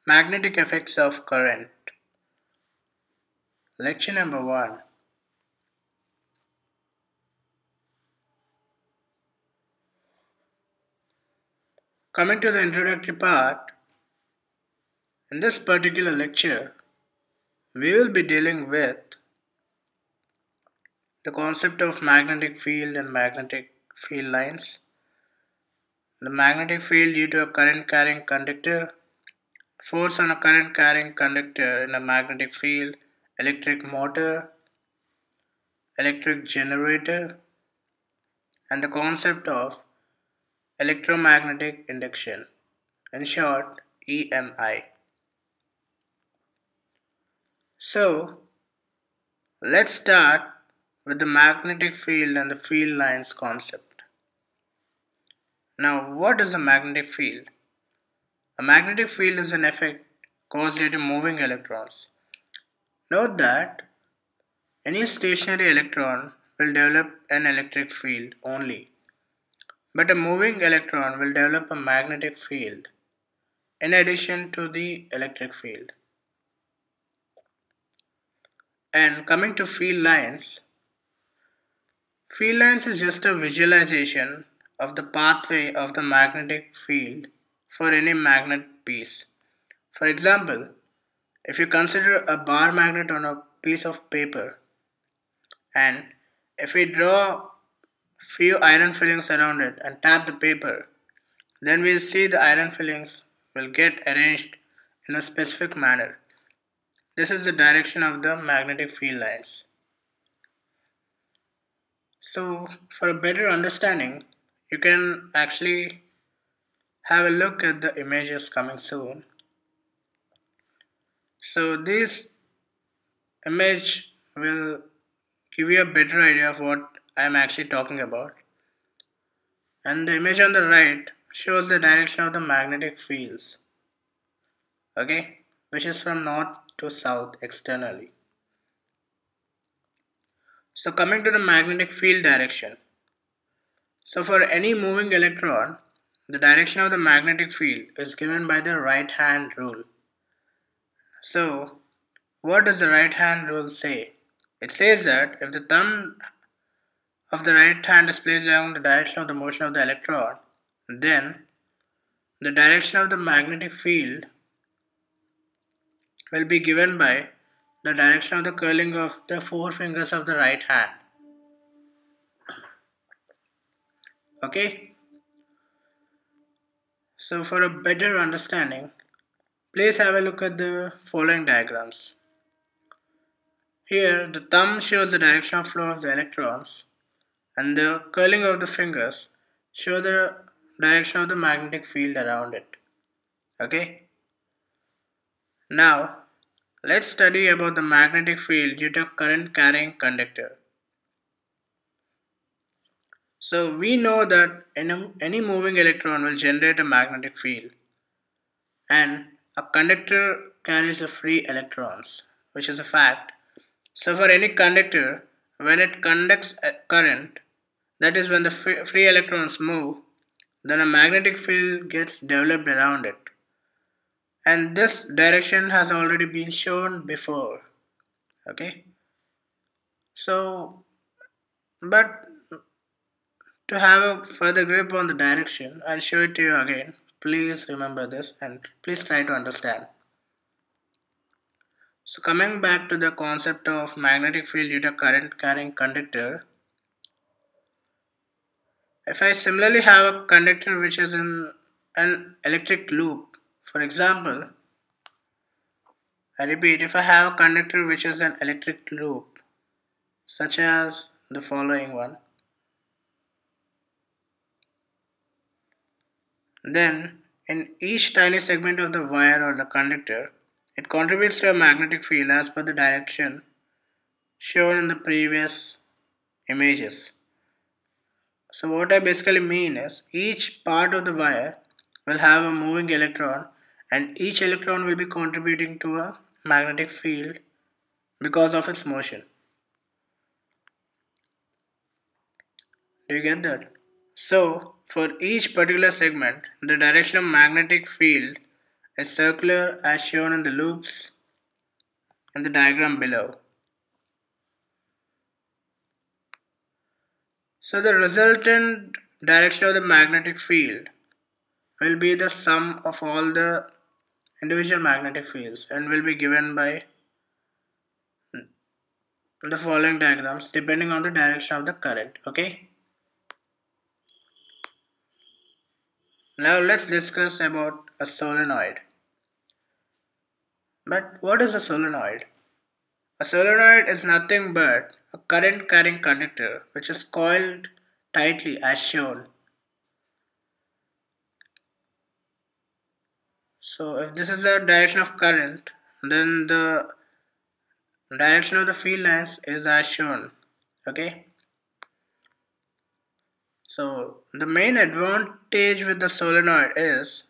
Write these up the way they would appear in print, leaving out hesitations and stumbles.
Magnetic effects of current. Lecture number 1. Coming to the introductory part, in this particular lecture, we will be dealing with the concept of magnetic field and magnetic field lines, the magnetic field due to a current carrying conductor, force on a current carrying conductor in a magnetic field, electric motor, electric generator, and the concept of electromagnetic induction, in short, EMI. So, let's start with the magnetic field and the field lines concept. Now, what is a magnetic field? A magnetic field is an effect caused due to moving electrons. Note that any stationary electron will develop an electric field only, but a moving electron will develop a magnetic field in addition to the electric field. And coming to field lines is just a visualization of the pathway of the magnetic field for any magnet piece. For example, if you consider a bar magnet on a piece of paper, and if we draw few iron fillings around it and tap the paper, then we'll see the iron fillings will get arranged in a specific manner. This is the direction of the magnetic field lines. So, for a better understanding, you can actually have a look at the images coming soon. So, this image will give you a better idea of what I am actually talking about. And the image on the right shows the direction of the magnetic fields, okay, which is from north to south externally. So, coming to the magnetic field direction. So, for any moving electron, the direction of the magnetic field is given by the right hand rule. So, what does the right hand rule say? It says that if the thumb of the right hand is placed along the direction of the motion of the electron, then the direction of the magnetic field will be given by the direction of the curling of the four fingers of the right hand. Okay? So, for a better understanding, please have a look at the following diagrams. Here, the thumb shows the direction of flow of the electrons, and the curling of the fingers show the direction of the magnetic field around it. Okay? Now, let's study about the magnetic field due to current carrying conductor. So, we know that any moving electron will generate a magnetic field, and a conductor carries a free electrons, which is a fact. So, for any conductor, when it conducts a current, that is when the free electrons move, then a magnetic field gets developed around it. And this direction has already been shown before. Okay. So, but to have a further grip on the direction, I'll show it to you again. Please remember this and please try to understand. So, coming back to the concept of magnetic field due to current carrying conductor, if I similarly have a conductor which is in an electric loop, for example, I repeat, if I have a conductor which is an electric loop, such as the following one, then in each tiny segment of the wire or the conductor, it contributes to a magnetic field as per the direction shown in the previous images. So what I basically mean is each part of the wire will have a moving electron, and each electron will be contributing to a magnetic field because of its motion. Do you get that? So for each particular segment, the direction of magnetic field is circular as shown in the loops in the diagram below. So the resultant direction of the magnetic field will be the sum of all the individual magnetic fields and will be given by the following diagrams depending on the direction of the current. Okay. Now let's discuss about a solenoid. But what is a solenoid? A solenoid is nothing but a current carrying conductor which is coiled tightly as shown. So if this is the direction of current, then the direction of the field lines is as shown. Okay. So the main advantage with the solenoid is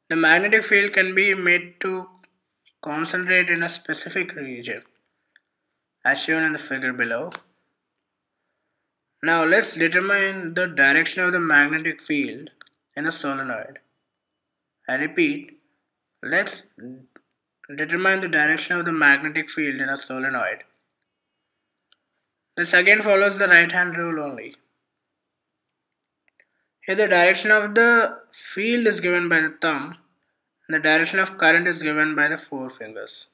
the magnetic field can be made to concentrate in a specific region as shown in the figure below. Now let's determine the direction of the magnetic field in a solenoid. I repeat, let's determine the direction of the magnetic field in a solenoid. This again follows the right hand rule only. Here the direction of the field is given by the thumb and the direction of current is given by the four fingers.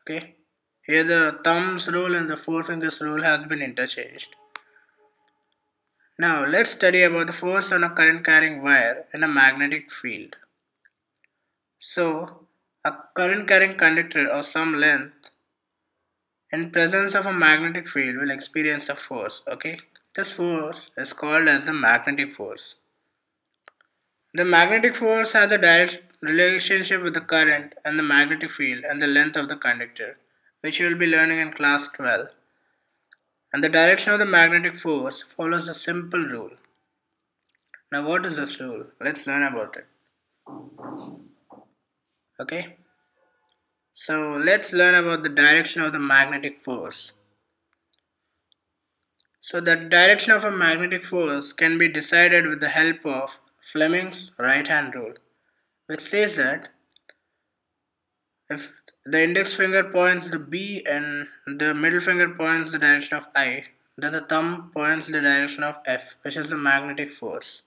Okay. Here the thumb's rule and the four fingers rule has been interchanged. Now let's study about the force on a current carrying wire in a magnetic field. So a current carrying conductor of some length in presence of a magnetic field will experience a force. Okay. This force is called as the magnetic force. The magnetic force has a direct relationship with the current and the magnetic field and the length of the conductor, which you will be learning in class 12. And the direction of the magnetic force follows a simple rule. Now, what is this rule? Let's learn about it. Okay? So, let's learn about the direction of the magnetic force. So, the direction of a magnetic force can be decided with the help of Fleming's right hand rule, which says that if the index finger points the B and the middle finger points the direction of I, then the thumb points the direction of F, which is the magnetic force.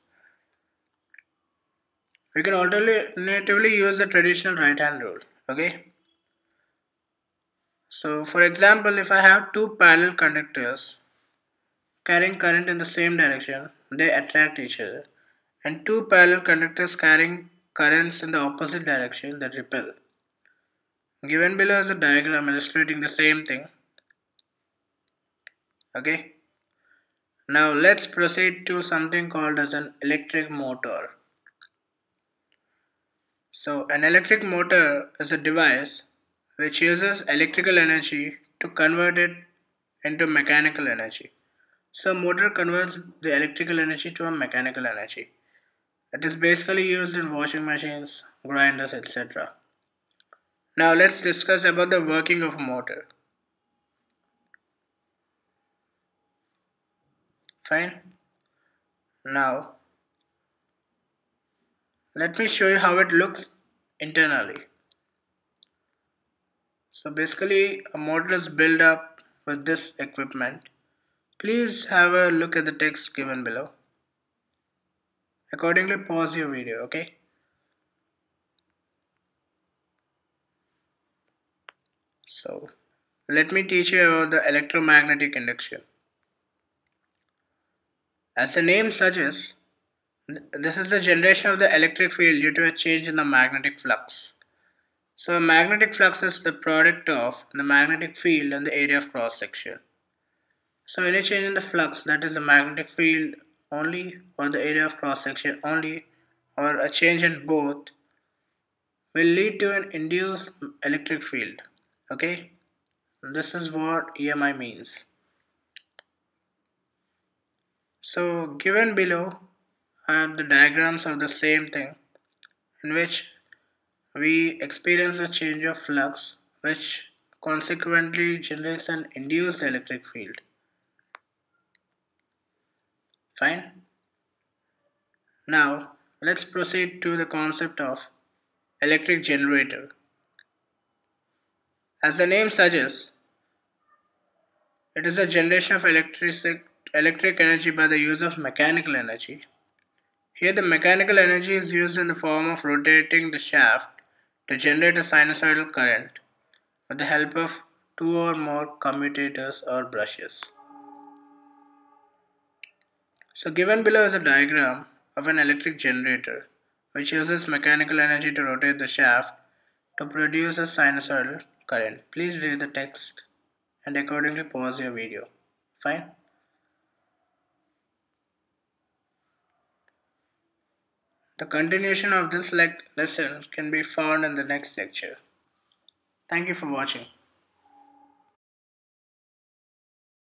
We can alternatively use the traditional right hand rule. Okay. So, for example, if I have two parallel conductors carrying current in the same direction, they attract each other, and two parallel conductors carrying currents in the opposite direction, they repel. Given below is a diagram illustrating the same thing. Okay. Now let's proceed to something called as an electric motor. So an electric motor is a device which uses electrical energy to convert it into mechanical energy. So a motor converts the electrical energy to a mechanical energy. It is basically used in washing machines, grinders, etc. Now let's discuss about the working of a motor. Fine. Now let me show you how it looks internally. So basically a motor is built up with this equipment. Please have a look at the text given below. Accordingly pause your video, okay? So let me teach you about the electromagnetic induction. As the name suggests, this is the generation of the electric field due to a change in the magnetic flux. So a magnetic flux is the product of the magnetic field and the area of cross section. So any change in the flux, that is the magnetic field only or the area of cross section only or a change in both will lead to an induced electric field. Okay, this is what EMI means. So given below are the diagrams of the same thing in which we experience a change of flux which consequently generates an induced electric field. Fine. Now, let's proceed to the concept of electric generator. As the name suggests, it is a generation of electric energy by the use of mechanical energy. Here, the mechanical energy is used in the form of rotating the shaft to generate a sinusoidal current with the help of two or more commutators or brushes. So, given below is a diagram of an electric generator which uses mechanical energy to rotate the shaft to produce a sinusoidal current. Please read the text and accordingly pause your video. Fine? The continuation of this lesson can be found in the next lecture. Thank you for watching.